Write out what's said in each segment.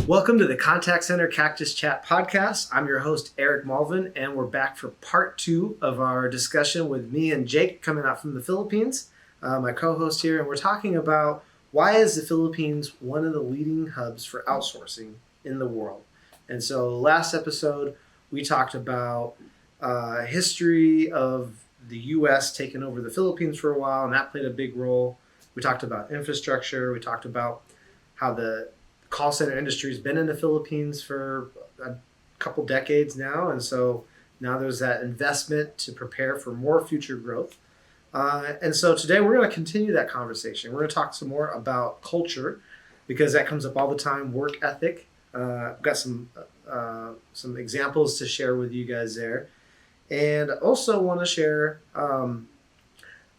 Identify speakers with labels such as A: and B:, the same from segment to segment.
A: Welcome to the Contact Center Cactus Chat podcast. I'm your host, Eric Malvin, and we're back for part 2 of our discussion with me and Jake coming out from the Philippines, my co-host here, and we're talking about why is the Philippines one of the leading hubs for outsourcing in the world. And so last episode, we talked about history of the U.S. taking over the Philippines for a while, and that played a big role. We talked about infrastructure. We talked about how the call center industry has been in the Philippines for a couple decades now, and so now there's that investment to prepare for more future growth. And so today we're going to continue that conversation. We're going to talk some more about culture because that comes up all the time. Work ethic. I've got some examples to share with you guys there, and also want to share.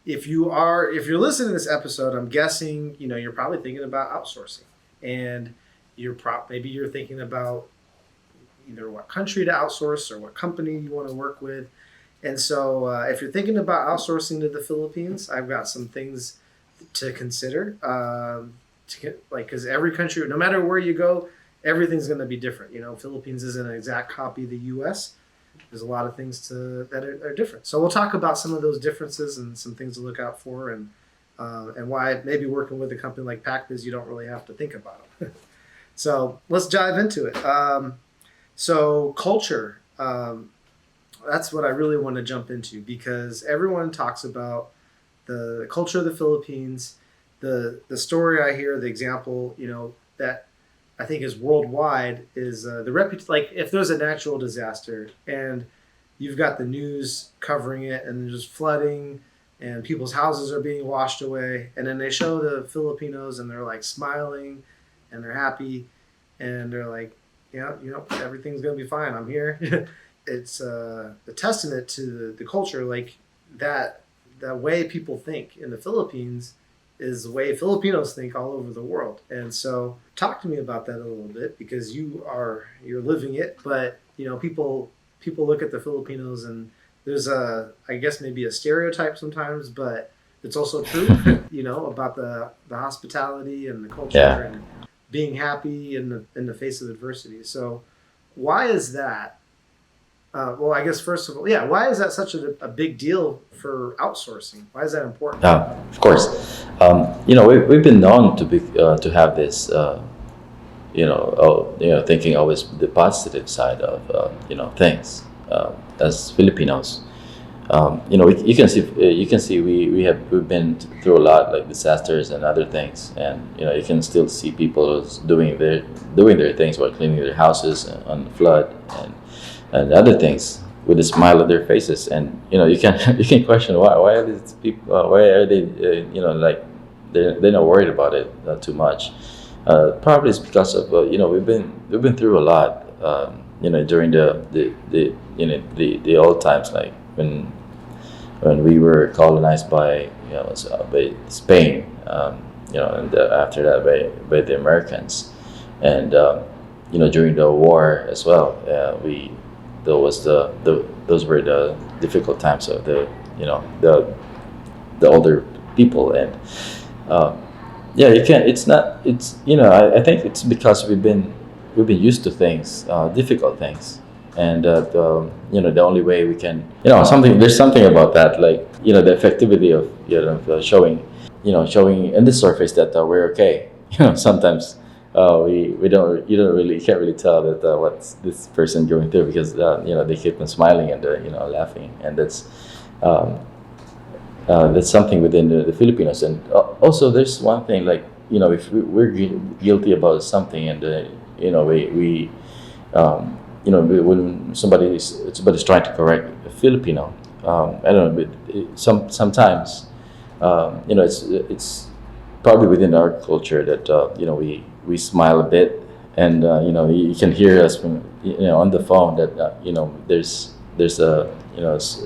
A: If you're listening to this episode, I'm guessing you're probably thinking about outsourcing. And maybe you're thinking about either what country to outsource or what company you want to work with. And so if you're thinking about outsourcing to the Philippines, I've got some things to consider. Because every country, no matter where you go, everything's going to be different. Philippines isn't an exact copy of the U.S. There's a lot of things that are different. So we'll talk about some of those differences and some things to look out for, and why maybe working with a company like Pac Biz, you don't really have to think about them. So let's dive into it. So culture, that's what I really want to jump into, because everyone talks about the culture of the Philippines. The story I hear, the example, that I think is worldwide is like if there's a natural disaster and you've got the news covering it and there's flooding and people's houses are being washed away, and then they show the Filipinos and they're like smiling and they're happy and they're like, everything's gonna be fine. I'm here. It's a testament to the culture, like that. The way people think in the Philippines is the way Filipinos think all over the world. And so, talk to me about that a little bit, because you're living it. But people look at the Filipinos and there's I guess maybe a stereotype sometimes, but it's also true, about the hospitality and the culture and being happy in the face of adversity. So why is that? Well, I guess first of all, why is that such a big deal for outsourcing? Why is that important?
B: Of course, we've been known to have this, thinking always the positive side of things. As Filipinos, you can see we've been through a lot, like disasters and other things, and you can still see people doing their things while cleaning their houses on the flood and other things with a smile on their faces, and you can question why are these people why are they like they're not worried about it too much. Probably it's because of we've been through a lot. During the old times, like when we were colonized by Spain, and after that by the Americans, and during the war as well, those were the difficult times of the older people, and I think it's because we've been used to things, difficult things, and the only way we can, there's something about that, like the effectivity of showing in the surface that we're okay. Sometimes you can't really tell that what's this person going through, because they keep on smiling and laughing, and that's something within the Filipinos. And also there's one thing, like if we're guilty about something, and when somebody's trying to correct a Filipino, I don't know, but sometimes it's probably within our culture that we smile a bit, and you can hear us from on the phone that there's a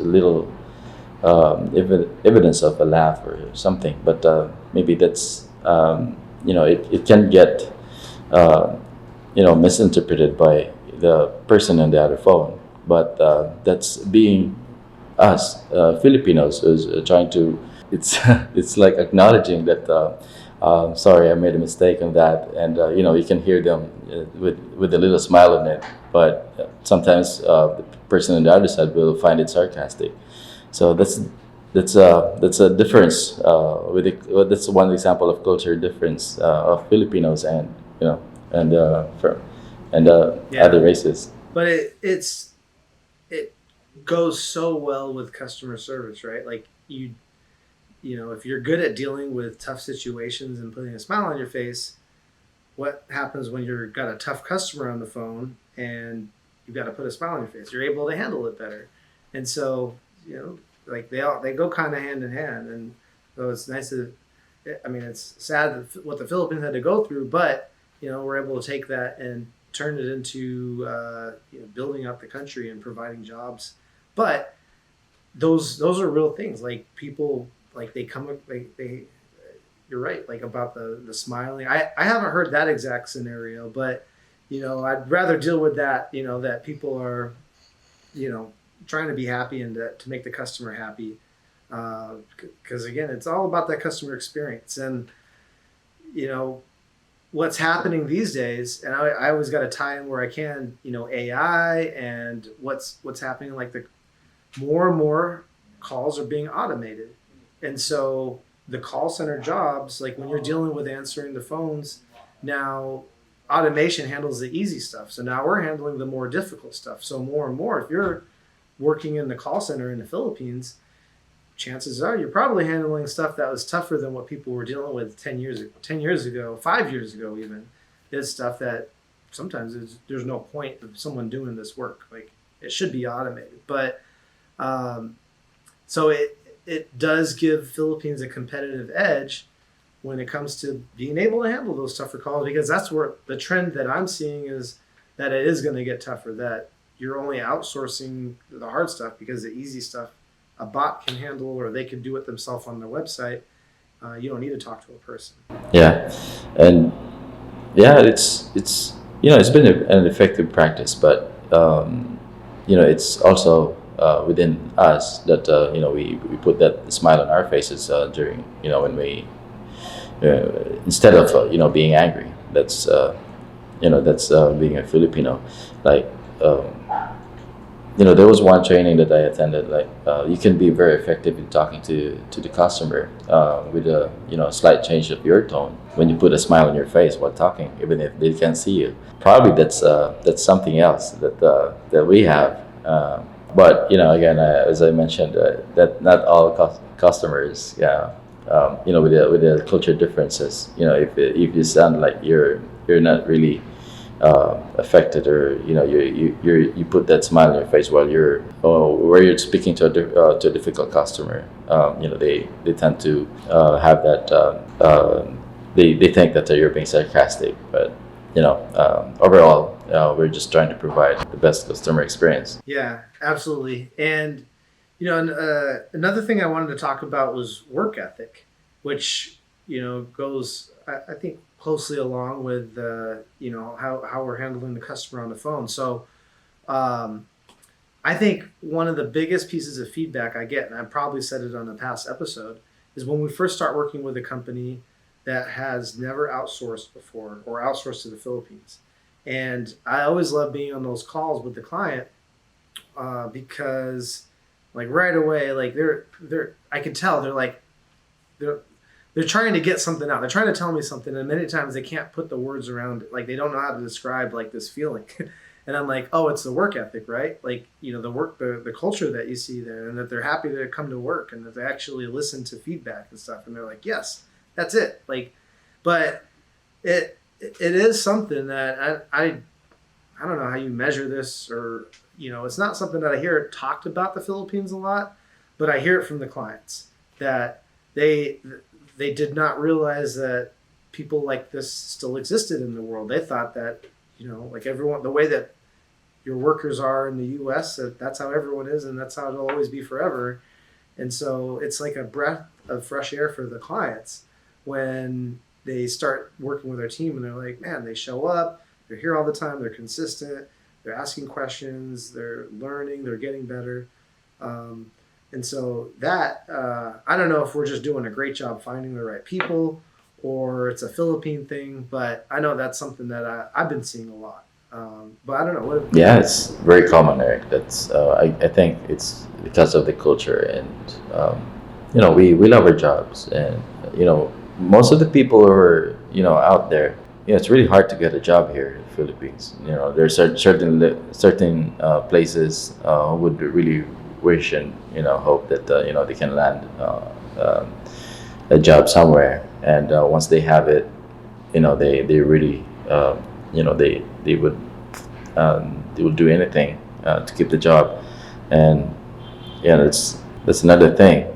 B: little evidence of a laugh or something, but maybe that's it can get misinterpreted by the person on the other phone, but that's being us Filipinos, is trying to it's it's like acknowledging that sorry, I made a mistake on that, and you can hear them with a little smile on it, but sometimes the person on the other side will find it sarcastic. So that's a difference that's one example of culture difference of Filipinos and and
A: Yeah,
B: other races.
A: but it goes so well with customer service, right? Like if you're good at dealing with tough situations and putting a smile on your face, what happens when you've got a tough customer on the phone and you've got to put a smile on your face? You're able to handle it better. And so, like they go kind of hand in hand. And so it's nice to, I mean, it's sad what the Philippines had to go through, but we're able to take that and turn it into building up the country and providing jobs. But those are real things. Like people, like they you're right, like about the smiling. I haven't heard that exact scenario, but I'd rather deal with that. That people are trying to be happy and to make the customer happy, because again, it's all about that customer experience. And what's happening these days, and I always got to tie in where I can, AI and what's happening, like the more and more calls are being automated. And so the call center jobs, like when you're dealing with answering the phones, now automation handles the easy stuff. So now we're handling the more difficult stuff. So more and more, if you're working in the call center in the Philippines, chances are you're probably handling stuff that was tougher than what people were dealing with 10 years ago, 5 years ago even. It's stuff that sometimes there's no point of someone doing this work. Like it should be automated. But so it does give Philippines a competitive edge when it comes to being able to handle those tougher calls, because that's where the trend that I'm seeing is that it is going to get tougher, that you're only outsourcing the hard stuff because the easy stuff a bot can handle, or they can do it themselves on their website. You don't need to talk to a person.
B: Yeah, and yeah, it's been an effective practice, but it's also within us that we put that smile on our faces during when we instead of being angry. That's being a Filipino. Like there was one training that I attended. Like you can be very effective in talking to the customer with a slight change of your tone when you put a smile on your face while talking, even if they can't see you. Probably that's something else that we have. But again, as I mentioned, that not all customers, with the culture differences, if you sound like you're not really affected, or you put that smile on your face while where you're speaking to a difficult customer, they tend to have that they think that you're being sarcastic, but overall we're just trying to provide the best customer experience.
A: Yeah, absolutely. And another thing I wanted to talk about was work ethic, which goes, I think, closely along with how we're handling the customer on the phone. So I think one of the biggest pieces of feedback I get, and I probably said it on a past episode, is when we first start working with a company that has never outsourced before or outsourced to the Philippines. And I always love being on those calls with the client because, like, right away, like I can tell they're trying to get something out. They're trying to tell me something, and many times they can't put the words around it. Like they don't know how to describe like this feeling. And I'm like, oh, it's the work ethic, right? Like the culture that you see there, and that they're happy to come to work, and that they actually listen to feedback and stuff. And they're like, yes, that's it. Like, but it is something that I don't know how you measure this, or it's not something that I hear talked about the Philippines a lot, but I hear it from the clients that they did not realize that people like this still existed in the world. They thought that like everyone, the way that your workers are in the U.S., that's how everyone is, and that's how it'll always be forever. And so it's like a breath of fresh air for the clients when they start working with our team, and they're like, man, they show up, they're here all the time, they're consistent, they're asking questions, they're learning, they're getting better. And so that, I don't know if we're just doing a great job finding the right people or it's a Philippine thing, but I know that's something that I've been seeing a lot. But I don't know.
B: Yeah, it's very common, Eric. That's I think it's because of the culture, and we love our jobs, and most of the people who are out there, it's really hard to get a job here in the Philippines. There's certain places who would really wish and hope that they can land a job somewhere, and once they have it, they really they would do anything to keep the job. And yeah, that's another thing.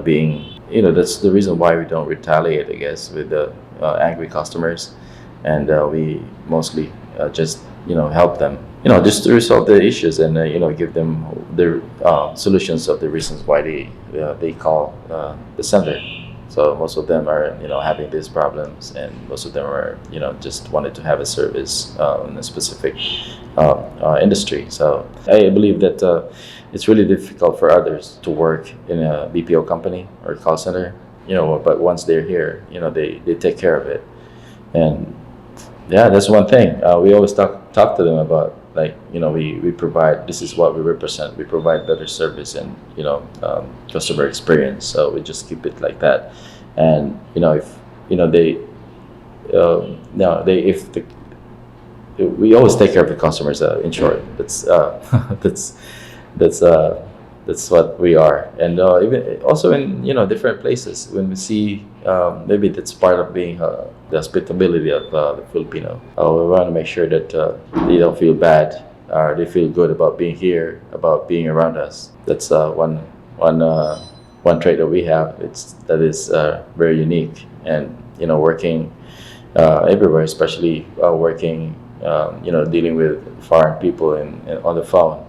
B: Being that's the reason why we don't retaliate, I guess, with the angry customers, and we mostly just help them, just to resolve the issues, and give them the solutions of the reasons why they call the center. So most of them are having these problems, and most of them are just wanted to have a service in a specific industry. So I believe that it's really difficult for others to work in a BPO company or call center. But once they're here, they take care of it. And yeah, that's one thing we always talk to them about. Like we provide, this is what we represent. We provide better service and customer experience. So we just keep it like that. And if they no they if the we always take care of the customers. In short, that's that's that's what we are. And even also in different places, when we see maybe that's part of being the hospitability of the Filipino. We want to make sure that they don't feel bad, or they feel good about being here, about being around us. That's one trait that we have. That is very unique. And working everywhere, especially working dealing with foreign people on the phone,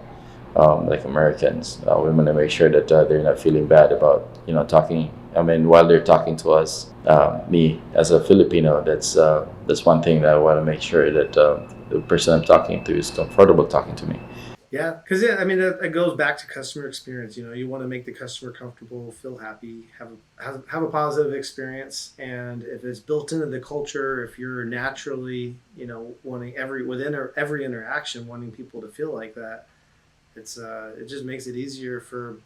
B: like Americans. We want to make sure that they're not feeling bad about talking. I mean, while they're talking to us, me as a Filipino, that's one thing that I want to make sure that the person I'm talking to is comfortable talking to me.
A: Yeah, because I mean that goes back to customer experience. You want to make the customer comfortable, feel happy, have a positive experience, and if it's built into the culture, if you're naturally wanting every interaction, wanting people to feel like that, it just makes it easier for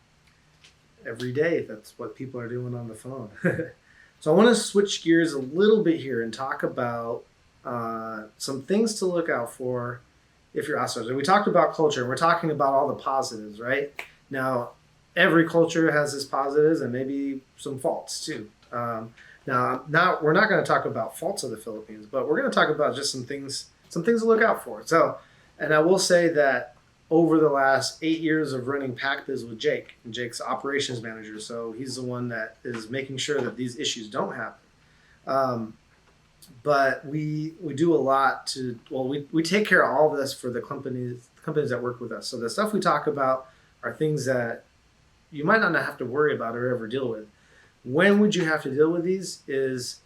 A: every day. If that's what people are doing on the phone. So I want to switch gears a little bit here and talk about some things to look out for if you're outsourcing. We talked about culture, and we're talking about all the positives, right? Now, every culture has its positives and maybe some faults too. Now, we're not going to talk about faults of the Philippines, but we're going to talk about just some things to look out for. So, and I will say that over the last 8 years of running Pac Biz with Jake, and Jake's operations manager, so he's the one that is making sure that these issues don't happen. But we do a lot we take care of all this for the companies that work with us. So the stuff we talk about are things that you might not have to worry about or ever deal with. When would you have to deal with these is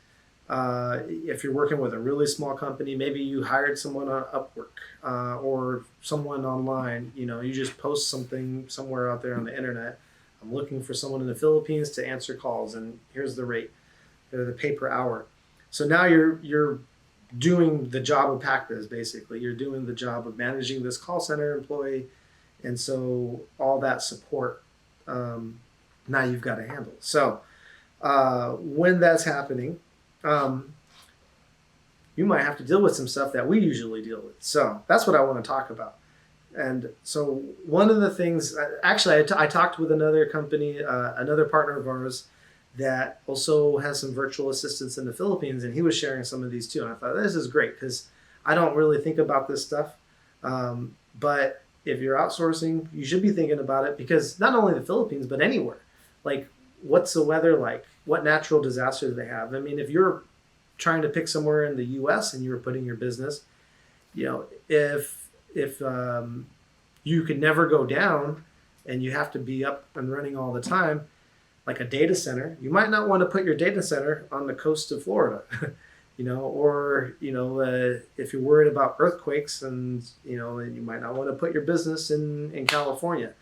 A: if you're working with a really small company, maybe you hired someone on Upwork or someone online, you just post something somewhere out there on the internet. I'm looking for someone in the Philippines to answer calls, and here's the rate, the pay per hour. So now you're doing the job of Pac Biz, basically. You're doing the job of managing this call center employee, and so all that support now you've got to handle. So when that's happening, you might have to deal with some stuff that we usually deal with. So that's what I want to talk about. And so one of the things, actually, I talked with another company, another partner of ours, that also has some virtual assistants in the Philippines, and he was sharing some of these too. And I thought, this is great because I don't really think about this stuff. But if you're outsourcing, you should be thinking about it, because not only the Philippines, but anywhere. Like, what's the weather like? What natural disasters do they have? I mean, if you're trying to pick somewhere in the U.S. and you were putting your business, if you could never go down and you have to be up and running all the time, like a data center, you might not want to put your data center on the coast of Florida, or if you're worried about earthquakes, and you might not want to put your business in California.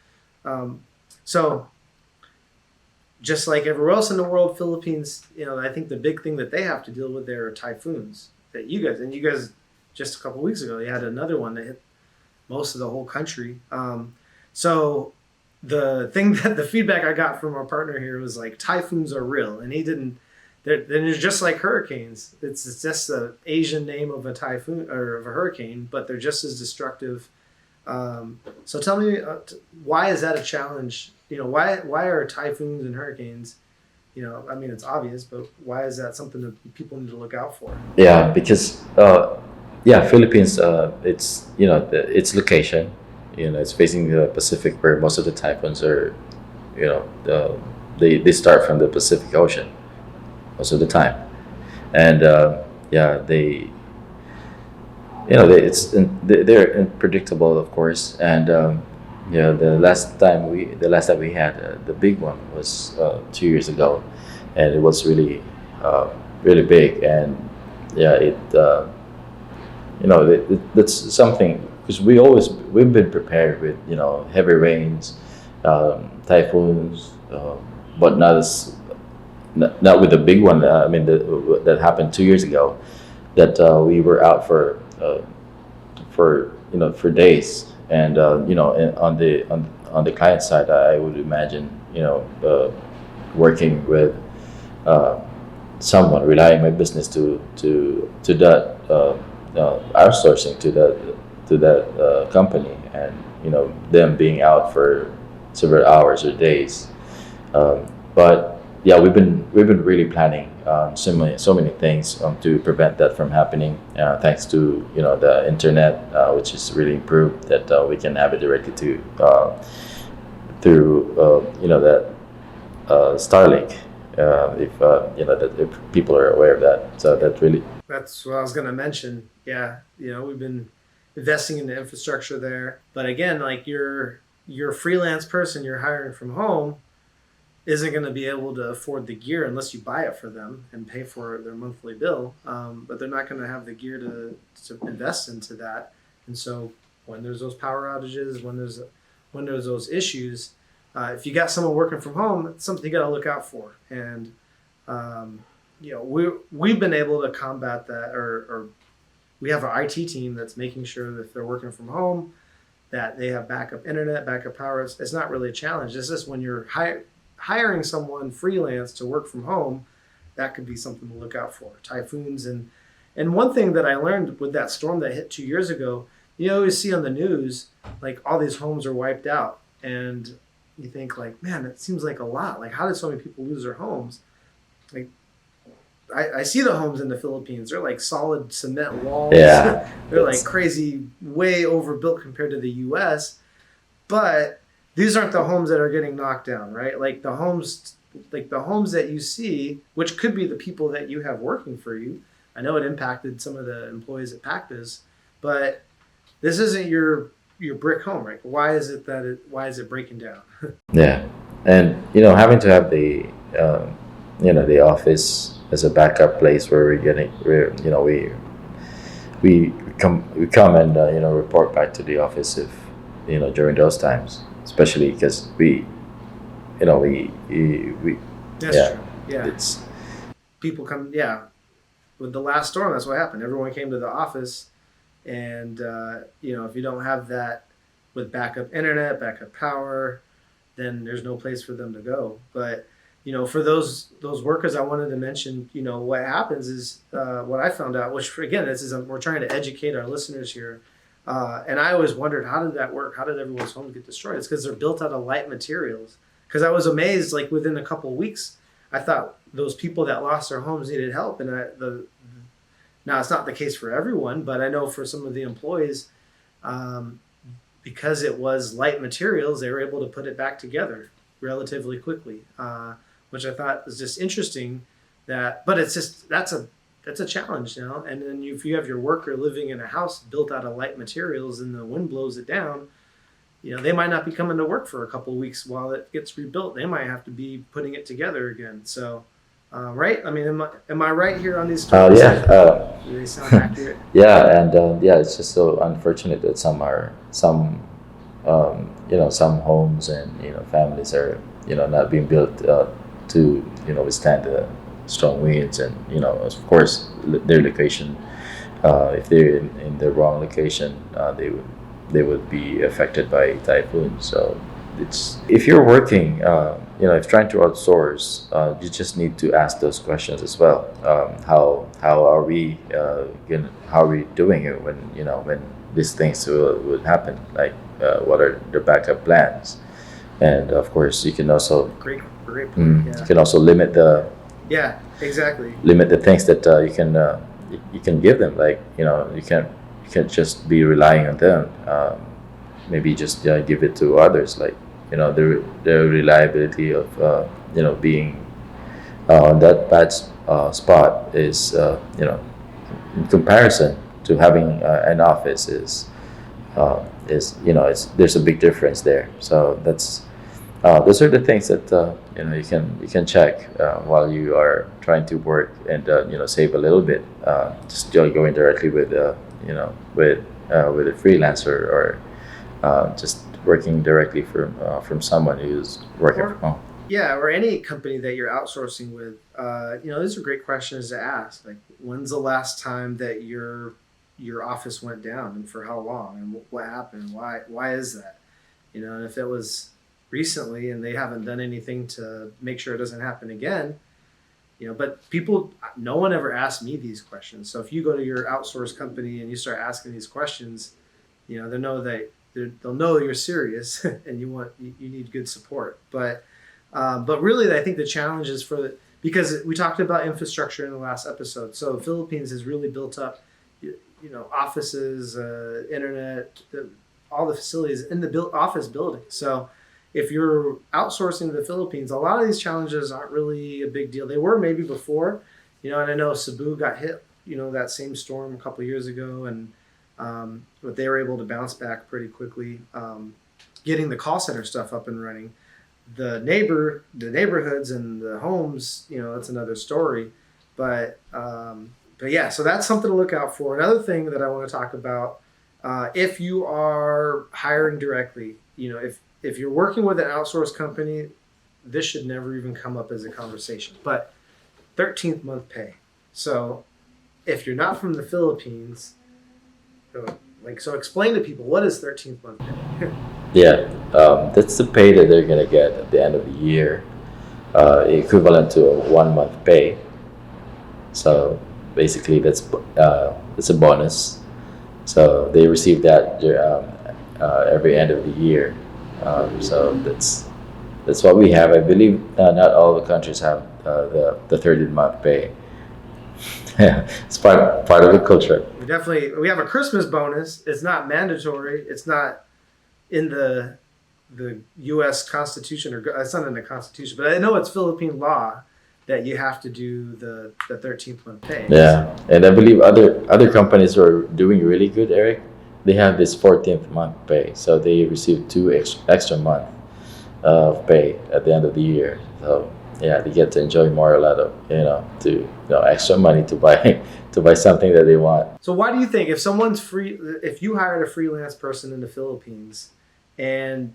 A: So just like everywhere else in the world, Philippines, I think the big thing that they have to deal with there are typhoons. That you guys, just a couple weeks ago, you had another one that hit most of the whole country. So the feedback I got from our partner here was like typhoons are real, and he didn't. They're just like hurricanes. It's just the Asian name of a typhoon or of a hurricane, but they're just as destructive. So tell me, why is that a challenge? Why are typhoons and hurricanes? I mean, it's obvious, but why is that something that people need to look out for?
B: Yeah, because Philippines, it's its location, it's facing the Pacific, where most of the typhoons are, they start from the Pacific Ocean most of the time, and they they're unpredictable, of course, and the last time we had the big one was 2 years ago, and it was really big, and that's something, because we've been prepared with heavy rains, typhoons, but not with the big one. I mean, that happened 2 years ago, that we were out for days, and and on the client side, I would imagine working with someone, relying my business to that outsourcing to that company, and them being out for several hours or days, but yeah, we've been really planning so many things to prevent that from happening. Thanks to the internet, which is really improved, that we can have it directly to through that Starlink. If people are aware of that, so
A: That's what I was going to mention. Yeah, we've been investing in the infrastructure there, but again, like you're a freelance person, you're hiring from home, isn't going to be able to afford the gear unless you buy it for them and pay for their monthly bill. But they're not going to have the gear to invest into that. And so when there's those power outages, when there's those issues, if you got someone working from home, it's something you got to look out for. And we've been able to combat that, or we have our IT team that's making sure that if they're working from home, that they have backup internet, backup power. It's not really a challenge. It's just when you're hiring someone freelance to work from home, that could be something to look out for. Typhoons and one thing that I learned with that storm that hit 2 years ago, you always see on the news like all these homes are wiped out, and you think like, man, it seems like a lot. Like, how did so many people lose their homes? Like, I see the homes in the Philippines. They're like solid cement walls.
B: Yeah,
A: they're like crazy, way overbuilt compared to the U.S. But these aren't the homes that are getting knocked down, right? Like the homes that you see, which could be the people that you have working for you. I know it impacted some of the employees at Pac Biz, but this isn't your brick home, right? Why is it breaking down?
B: yeah, and having to have the the office as a backup place where we come and report back to the office if during those times, especially because we
A: That's
B: yeah,
A: true. Yeah.
B: it's
A: People come, yeah. With the last storm, that's what happened. Everyone came to the office, and if you don't have that with backup internet, backup power, then there's no place for them to go. But for those workers, I wanted to mention, what happens is what I found out, which again, we're trying to educate our listeners here. And I always wondered, how did that work? How did everyone's homes get destroyed? It's because they're built out of light materials. Because I was amazed, like within a couple of weeks, I thought those people that lost their homes needed help. And now it's not the case for everyone, but I know for some of the employees, because it was light materials, they were able to put it back together relatively quickly, which I thought was just interesting. But it's just that's a challenge now. And then if you have your worker living in a house built out of light materials and the wind blows it down, they might not be coming to work for a couple of weeks while it gets rebuilt. They might have to be putting it together again. So, right? I mean, am I right here on these stories? Do they sound accurate?
B: yeah, and it's just so unfortunate that some some homes and families are not being built to withstand the strong winds, and of course their location, if they're in the wrong location, they would be affected by typhoon. So it's if you're working, if trying to outsource, you just need to ask those questions as well. How are we how are we doing it when when these things would happen? Like what are the backup plans? And of course, you can also
A: Great point.
B: you can also limit the
A: Yeah, exactly.
B: things that you can give them. Like you can't just be relying on them. Maybe just give it to others. Like the reliability of being on that bad spot is in comparison to having an office is it's there's a big difference there. So those are the things that you can check while you are trying to work and save a little bit. Just going directly with with a freelancer, or just working directly from someone who's working from home.
A: Yeah, or any company that you're outsourcing with. These are great questions to ask. Like, when's the last time that your office went down, and for how long, and what happened? Why is that? And if it was recently and they haven't done anything to make sure it doesn't happen again, but no one ever asked me these questions. So if you go to your outsourced company and you start asking these questions, they'll know you're serious and you need good support. But really, I think the challenge is because we talked about infrastructure in the last episode. So Philippines has really built up, offices, internet, all the facilities in the office building. So if you're outsourcing to the Philippines, a lot of these challenges aren't really a big deal. They were maybe before, and I know Cebu got hit, that same storm a couple of years ago, and but they were able to bounce back pretty quickly, getting the call center stuff up and running. The neighborhoods and the homes, that's another story. But yeah, so that's something to look out for. Another thing that I want to talk about, if you are hiring directly, if you're working with an outsourced company, this should never even come up as a conversation. But 13th month pay. So if you're not from the Philippines, so explain to people, what is 13th month pay?
B: Yeah, that's the pay that they're gonna get at the end of the year, equivalent to a 1 month pay. So basically, that's a bonus. So they receive that every end of the year. So that's what we have. I believe not all the countries have the 13th month pay. Yeah, it's part of the culture.
A: We have a Christmas bonus. It's not mandatory. It's not in the U.S. Constitution, or it's not in the Constitution. But I know it's Philippine law that you have to do the 13th month pay.
B: Yeah, and I believe other companies are doing really good, Eric. They have this 14th month pay, so they receive 2 extra month of pay at the end of the year. So yeah, they get to enjoy more, a lot of extra money to buy something that they want.
A: So why do you think if you hired a freelance person in the Philippines, and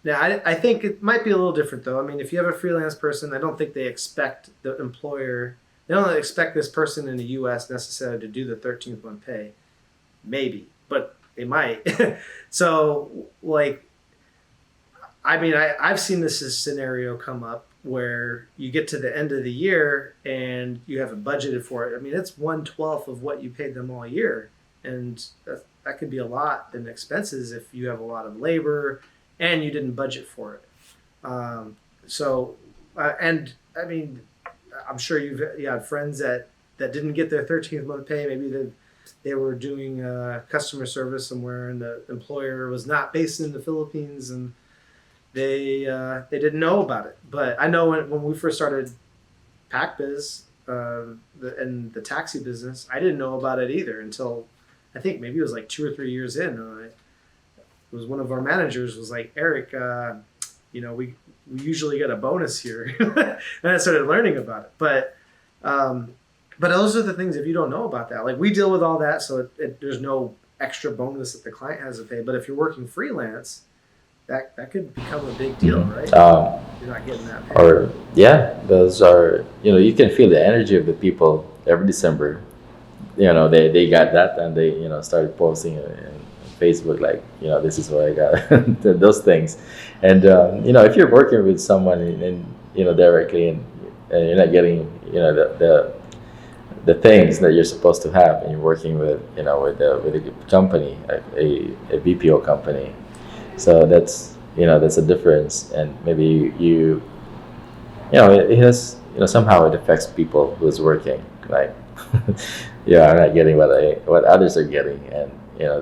A: now I think it might be a little different though. I mean, if you have a freelance person, I don't think they expect they don't expect this person in the U.S. necessarily to do the 13th month pay, maybe, but they might. So I've seen this scenario come up where you get to the end of the year and you haven't budgeted for it. I mean, it's 1/12 of what you paid them all year, and that could be a lot in expenses if you have a lot of labor and you didn't budget for it. And I mean, I'm sure you had friends that didn't get their 13th month pay. Maybe they were doing customer service somewhere, and the employer was not based in the Philippines, and they didn't know about it. But I know when we first started Pac Biz and the taxi business, I didn't know about it either until I think maybe it was like 2 or 3 years in. It was one of our managers was like, Eric, we usually get a bonus here, and I started learning about it. But those are the things, if you don't know about that, like we deal with all that, so there's no extra bonus that the client has to pay. But if you're working freelance, that could become a big deal,
B: Mhm.
A: right? You're not getting that.
B: Or yeah, those are, you can feel the energy of the people every December. They got that, and they started posting in Facebook, like, this is what I got, those things. And if you're working with someone and directly, and you're not getting the things that you're supposed to have, and you're working with a company, a BPO company. So that's a difference. And maybe it has, somehow it affects people who's working, like, I'm not getting what others are getting, and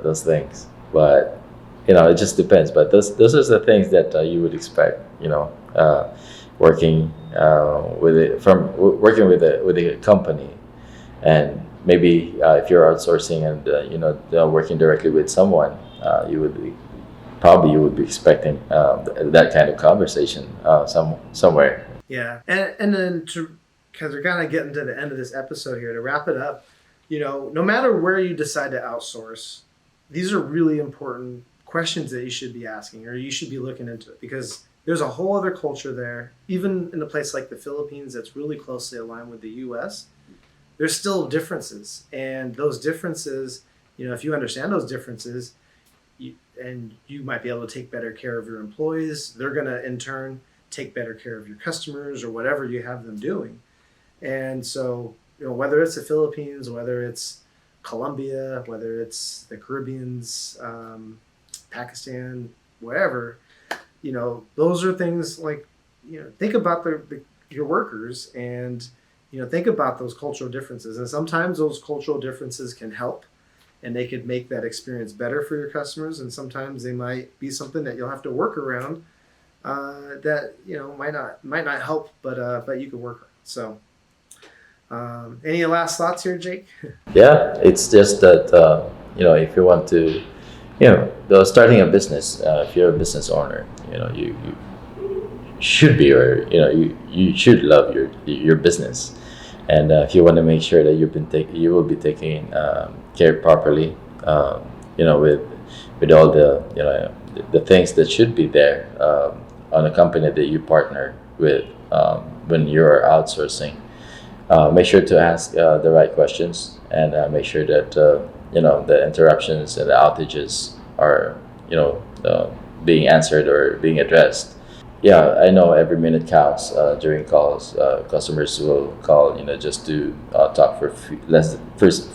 B: those things. But it just depends. But those are the things that you would expect, working working with a company. And maybe if you're outsourcing and working directly with someone, you would be expecting that kind of conversation somewhere.
A: Yeah, and then because we're kind of getting to the end of this episode here, to wrap it up, no matter where you decide to outsource, these are really important questions that you should be asking, or you should be looking into it, because there's a whole other culture there. Even in a place like the Philippines that's really closely aligned with the U.S., there's still differences. And those differences, if you understand those differences, and you might be able to take better care of your employees, they're going to in turn take better care of your customers or whatever you have them doing. And so, whether it's the Philippines, whether it's Colombia, whether it's the Caribbeans, Pakistan, wherever, those are things like, think about your workers, and, think about those cultural differences. And sometimes those cultural differences can help, and they could make that experience better for your customers. And sometimes they might be something that you'll have to work around, that might not help, but you can work around. So, any last thoughts here, Jake?
B: Yeah, it's just that if you want to, starting a business, if you're a business owner, you should be, or you should love your business. And if you want to make sure that you will be taking care properly, with all the things that should be there on a company that you partner with, when you're outsourcing. Make sure to ask the right questions, and make sure that the interruptions and the outages are being answered or being addressed. Yeah, I know every minute counts during calls. Customers will call, just to talk for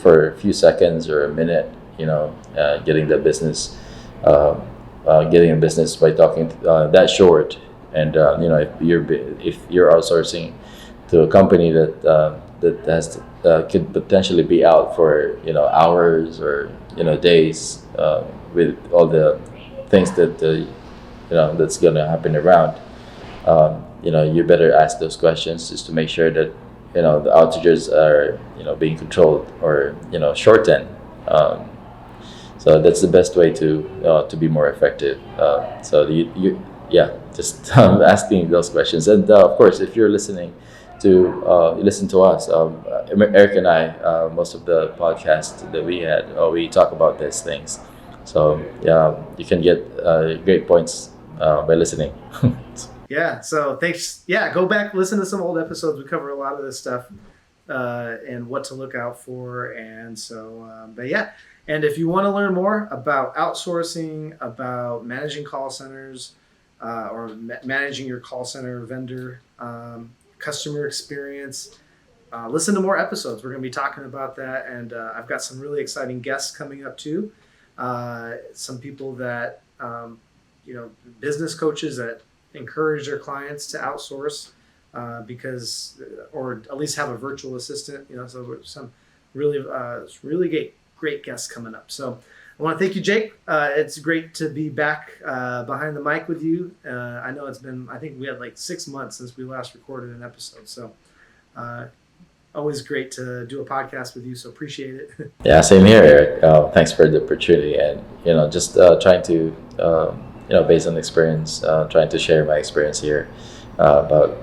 B: for a few seconds or a minute. Getting the business, getting a business by talking that short. And if you're outsourcing to a company that has could potentially be out for hours or days, with all the things that that's going to happen around. You better ask those questions just to make sure that the outages are being controlled or shortened. So that's the best way to be more effective. So just asking those questions. And of course, if you're listening to listen to us, Eric and I, most of the podcasts that we talk about these things. So you can get great points by listening.
A: Yeah, so thanks. Yeah, go back, listen to some old episodes. We cover a lot of this stuff, and what to look out for. And so, but yeah, and if you want to learn more about outsourcing, about managing call centers, or managing your call center vendor, customer experience, listen to more episodes. We're going to be talking about that. And I've got some really exciting guests coming up too. Some people that, business coaches that encourage their clients to outsource, or at least have a virtual assistant, so some really great guests coming up. So I want to thank you, Jake. It's great to be back behind the mic with you. I know I think we had like 6 months since we last recorded an episode. So always great to do a podcast with you. So appreciate it.
B: Yeah, same here, Eric. Thanks for the opportunity, and just trying to based on experience, trying to share my experience here about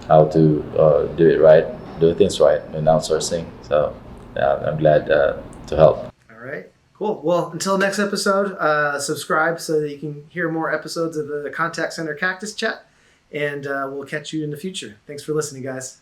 B: how to do things right in outsourcing. So I'm glad to help.
A: All right. Cool. Well, until next episode, subscribe so that you can hear more episodes of the Contact Center Cactus Chat, and we'll catch you in the future. Thanks for listening, guys.